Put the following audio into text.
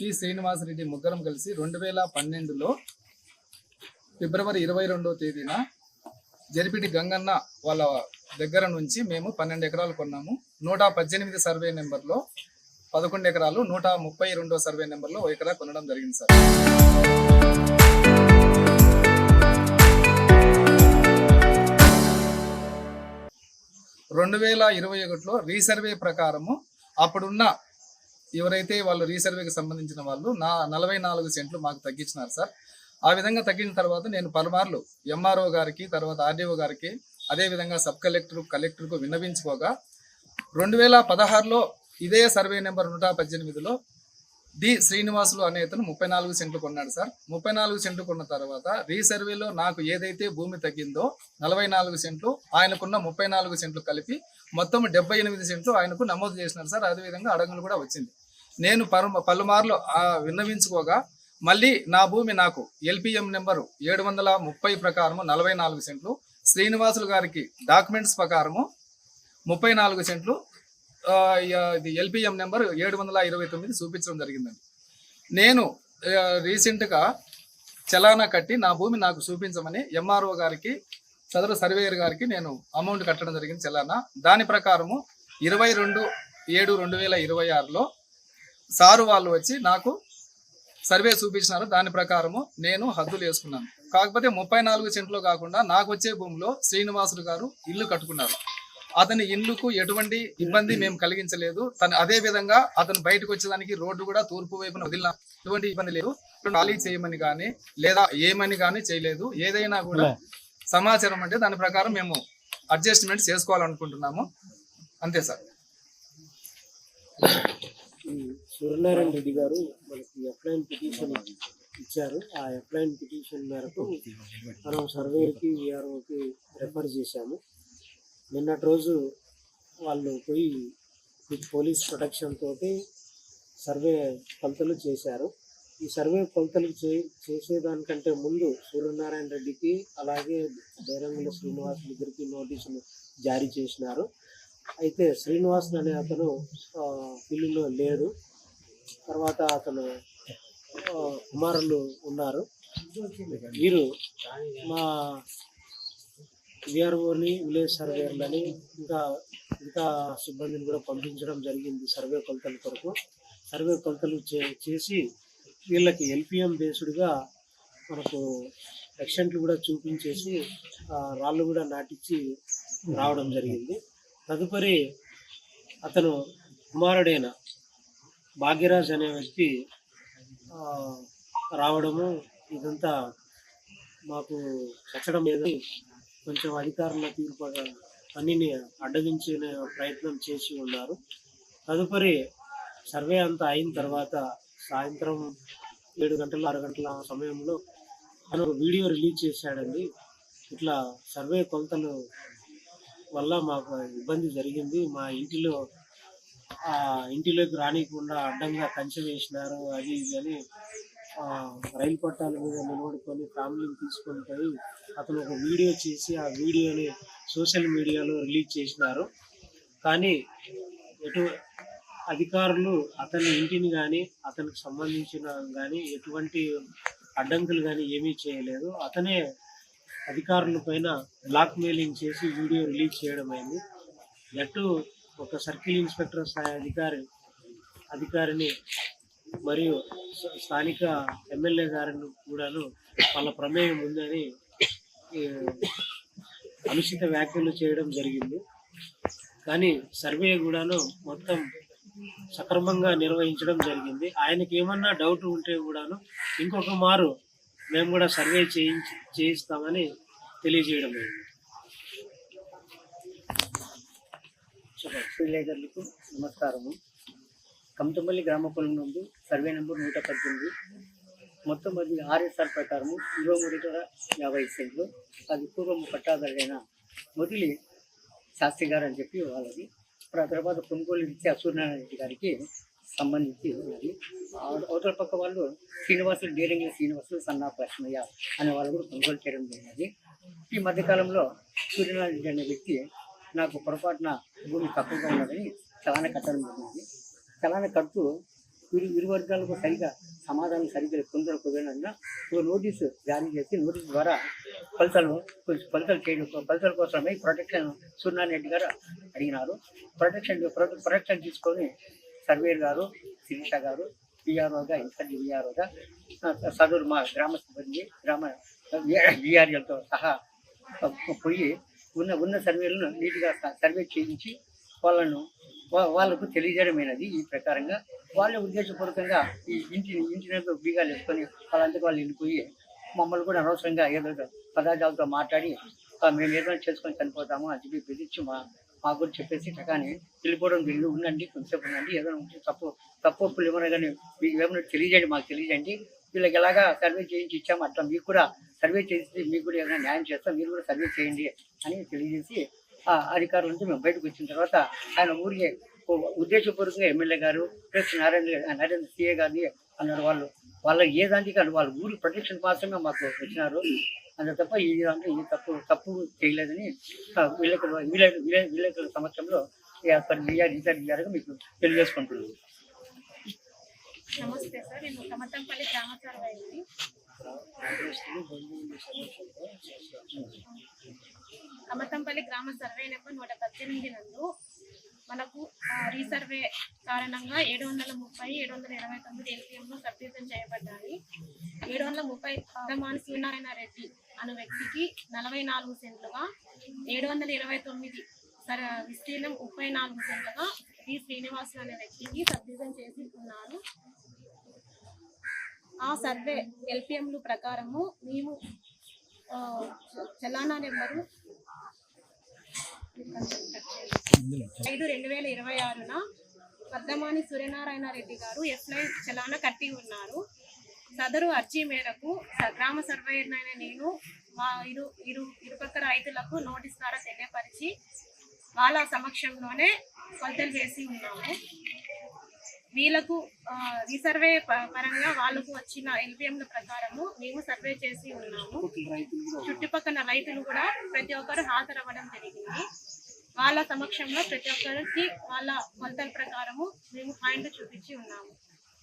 కి శ్రీనివాసరెడ్డి ముగ్గురం కలిసి 2012లో ఫిబ్రవరి 22వ తేదీన జరిపిటి గంగన్న వాళ్ళ దగ్గర నుంచి మేము 12 ఎకరాలు కొన్నాము. 118 సర్వే నెంబర్లో 11 ఎకరాలు, 132వ సర్వే నెంబర్లో 1 ఎకరా కొనడం జరిగింది సార్. 2021లో రీసర్వే ప్రకారము అప్పుడున్న ఎవరైతే వాళ్ళు రీసర్వేకి సంబంధించిన వాళ్ళు 44 సెంట్లు మాకు తగ్గించినారు సార్. ఆ విధంగా తగ్గిన తర్వాత నేను పలుమార్లు ఎంఆర్ఓ గారికి, తర్వాత ఆర్డీఓ గారికి, అదేవిధంగా సబ్ కలెక్టర్కు విన్నవించుకోగా 2016లో ఇదే సర్వే నెంబర్ 118లో డి శ్రీనివాసులు అనే అతను 34 సెంట్లు కొన్నాడు సార్. 34 సెంట్లు కొన్న తర్వాత రీసర్వేలో నాకు ఏదైతే భూమి తగ్గిందో 44 సెంట్లు, ఆయనకున్న 34 సెంట్లు కలిపి మొత్తం 78 సెంట్లు ఆయనకు నమోదు చేసినారు సార్. అదేవిధంగా అడగలు కూడా వచ్చింది. నేను పలుమార్లు విన్నవించుకోగా మళ్ళీ నా భూమి నాకు ఎల్పిఎం నెంబరు 730 ప్రకారము 44 సెంట్లు, శ్రీనివాసులు గారికి డాక్యుమెంట్స్ ప్రకారము 34 సెంట్లు, ఇది ఎల్పిఎం నెంబర్ 729 చూపించడం జరిగిందండి. నేను రీసెంట్గా చలానా కట్టి నా భూమి నాకు చూపించమని ఎంఆర్ఓ గారికి, సదరు సర్వేయర్ గారికి నేను అమౌంట్ కట్టడం జరిగింది చలానా. దాని ప్రకారము 22/7/2026లో సారు వాళ్ళు వచ్చి నాకు సర్వే చూపించినారు. దాని ప్రకారము నేను హద్దులు వేసుకున్నాను. కాకపోతే 34 సెంట్లో కాకుండా నాకు వచ్చే భూమిలో శ్రీనివాసులు గారు ఇల్లు కట్టుకున్నారు. అతని ఇల్లుకు ఎటువంటి ఇబ్బంది మేము కలిగించలేదు. అదే విధంగా అతను బయటకు వచ్చేదానికి రోడ్డు కూడా తూర్పు వైపున వదిలిన ఎటువంటి ఇబ్బంది లేదు. ఖాళీ చేయమని కానీ లేదా ఏమని కానీ చేయలేదు. ఏదైనా కూడా సమాచారం అంటే దాని ప్రకారం మేము అడ్జస్ట్మెంట్ చేసుకోవాలనుకుంటున్నాము, అంతే సార్. సూర్యనారాయణ రెడ్డి గారు మనకి అప్లైన్ పిటిషన్ ఇచ్చారు. ఆ అప్లైన్ పిటిషన్ మేరకు మనం సర్వేకి, విఆర్ఓకి రెఫర్ చేశాము. నిన్నటి రోజు వాళ్ళు పోయి పోలీస్ ప్రొటెక్షన్ తోటి సర్వే కొలతలు చేశారు. ఈ సర్వే కొలతలు చేసేదానికంటే ముందు సూర్యనారాయణ రెడ్డికి అలాగే బైరంగుల శ్రీనివాస్ దగ్గరికి నోటీసులు జారీ చేసినారు. అయితే శ్రీనివాస్ అనే అతను ఫీల్డ్లో లేడు. తర్వాత అతను కుమారులు ఉన్నారు. వీరు మా విఆర్ఓని, విలేజ్ సర్వేర్లని ఇంకా సిబ్బందిని కూడా పంపించడం జరిగింది సర్వే కొలతల కొరకు. సర్వే కొలతలు చేసి వీళ్ళకి ఎల్పిఎం బేస్డ్గా మనకు ఎక్స్టెంట్లు కూడా చూపించేసి రాళ్ళు కూడా నాటించి రావడం జరిగింది. తదుపరి అతను కుమారుడైన భాగ్యరాజ్ అనే వ్యక్తి రావడము, ఇదంతా మాకు నచ్చడం లేదు. కొంచెం అధికారుల తీర్పు పనిని అడ్డగించే ప్రయత్నం చేసి ఉన్నారు. తదుపరి సర్వే అంతా అయిన తర్వాత సాయంత్రం 7 గంటల 6 గంటల సమయంలో తను వీడియో రిలీజ్ చేశాడండి. ఇట్లా సర్వే కొలతలు వల్ల మాకు ఇబ్బంది జరిగింది, మా ఇంటిలోకి రానికుండా అడ్డంగా కంచె వేసినారు, అది ఇది అని రైలు పట్టాల మీద నిలబడుకొని ఫ్యామిలీని తీసుకొని పోయి అతను ఒక వీడియో చేసి ఆ వీడియోని సోషల్ మీడియాలో రిలీజ్ చేసినారు. కానీ అధికారులు అతని ఇంటిని కానీ అతనికి సంబంధించిన కానీ ఎటువంటి అడ్డంకులు కానీ ఏమీ చేయలేదు. అతనే అధికారుల పైన బ్లాక్ మెయిలింగ్ చేసి వీడియో రిలీజ్ చేయడం అయింది. అటు ఒక సర్కిల్ ఇన్స్పెక్టర్ స్థాయి అధికారిని మరియు స్థానిక ఎమ్మెల్యే గారిని కూడాను వాళ్ళ ప్రమేయం ఉందని అనుచిత వ్యాఖ్యలు చేయడం జరిగింది. కానీ సర్వే కూడాను మొత్తం సక్రమంగా నిర్వహించడం జరిగింది. ఆయనకి ఏమన్నా డౌట్ ఉంటే కూడాను ఇంకొక మారు మేము కూడా సర్వే చేయిస్తామని తెలియజేయడం జరిగింది. విలేకరులకు నమస్కారము. కమతపల్లి గ్రామ పొలం నుండి సర్వే నెంబర్ 118, మొత్తం అది ఆర్ఎస్ఆర్ ప్రకారము 23.50 సెంట్లు. అది పూర్వం పట్టాదారైన మొదలి శాస్త్రి గారు అని చెప్పి వాళ్ళది. తర్వాత కొనుగోలు ఇచ్చే సూర్యనారాయణ రెడ్డి గారికి సంబంధించి ఉన్నది. అవతల పక్క వాళ్ళు శ్రీనివాసులు, డేరింగ్ల శ్రీనివాసులు, సన్నాఫ్ లక్ష్మయ్య అనే వాళ్ళు కూడా కొనుగోలు చేయడం జరిగినది. ఈ మధ్యకాలంలో సూర్యనారాయణ రెడ్డి అనే వ్యక్తి నాకు పొరపాటున భూమి తక్కువగా ఉన్నదని చలానా కట్టడం జరిగింది. చలానా కడుతూ ఇరు వర్గాలకు సరిగా సమాధానం సరిగ్గా కుదరకపోయినందున ఒక నోటీసు జారీ చేసి నోటీసు ద్వారా ఫలితాల కోసమై ప్రొటెక్షన్ సూర్యనారాయణ గారు అడిగినారు. ప్రొటెక్షన్ తీసుకొని సర్వేయర్ గారు, శిరీష గారు, పిఆర్ఓగా, ఇన్ఛార్జి విఆర్ఓగా సదరు మా గ్రామ సిబ్బంది, గ్రామ విఆర్ఎల్తో సహా పోయి ఉన్న సర్వేలను నీట్గా సర్వే చేయించి వాళ్ళకు తెలియజేయడమైనది. ఈ ప్రకారంగా వాళ్ళే ఉద్దేశపూర్వకంగా ఈ ఇంటి బీగాలు వేసుకొని వాళ్ళంతకు వాళ్ళు వెళ్ళిపోయి మమ్మల్ని కూడా అనవసరంగా ఏదో పదార్థాలతో మాట్లాడి మేము ఏదైనా చేసుకొని చనిపోతాము అని చెప్పి బెదిరించి మా గురించి చెప్పేసి కానీ వెళ్ళిపోవడం జరిగింది. ఉండండి, కొంచెంసేపు ఉండండి, ఏదైనా ఉంటే తప్పులు ఏమైనా కానీ మీకు ఏమైనా తెలియజేయండి, మాకు తెలియజేయండి. వీళ్ళకి ఎలాగా సర్వే చేయించి ఇచ్చాము అట్లా మీకు కూడా సర్వే చేసి మీకు కూడా ఏదైనా న్యాయం చేస్తాం, మీరు కూడా సర్వే చేయండి అని తెలియజేసి అధికారుల నుంచి మేము బయటకు వచ్చిన తర్వాత ఆయన ఊరికి ఉద్దేశపూర్వకంగా ఎమ్మెల్యే గారు ప్లస్ నరేంద్ర సిఏ గారిని అన్నారు. వాళ్ళకి ఏ దానికి కానీ వాళ్ళ ఊరి ప్రొటెక్షన్ మాత్రమే మాకు వచ్చినారు. అంత తప్ప ఈ తప్పు చేయలేదని విలేకరుల సమక్షంలో రీసెర్చ్ మీకు తెలియజేసుకుంటున్నాను. నమస్తే సార్, నేను కమతంపల్లి గ్రామ సర్వేని. కమతంపల్లి గ్రామ సర్వే నెంబర్ 118 నందు మనకు రీసర్వే కారణంగా 730, 729 ఎల్పిఎంలు సబ్డివిజన్ చేయబడ్డాయి. 730 పెద్దమాని సూర్యనారాయణ రెడ్డి అనే వ్యక్తికి 44 సెంట్లుగా, 729 విస్తీర్ణం 34 సెంట్లుగా డి శ్రీనివాసులు అనే వ్యక్తికి సబ్డివిజన్ చేసి ఉన్నారు. ఆ సర్వే ఎల్పిఎంలు ప్రకారము మేము చలానా నెంబరు 5/2026న పద్దమాని సూర్యనారాయణ రెడ్డి గారు ఎఫ్ఐ చలానా కట్టి ఉన్నారు. సదరు అర్జీ మేరకు గ్రామ సర్వేయర్ అయిన నేను మా ఇరుపక్క రైతులకు నోటీస్ ద్వారా తెలియపరిచి వాళ్ళ సమక్షంలోనే కొలతలు వేసి ఉన్నాము. వీళ్ళకు రీసర్వే పరంగా వాళ్ళకు వచ్చిన ఎల్పిఎంల ప్రకారము మేము సర్వే చేసి ఉన్నాము. చుట్టుపక్కల రైతులు కూడా ప్రతి ఒక్కరు హాజరవ్వడం జరిగింది. వాళ్ళ సమక్షంలో ప్రతి ఒక్కరికి వాళ్ళ కొలతల ప్రకారము మేము పాయింట్లు చూపించి ఉన్నాము.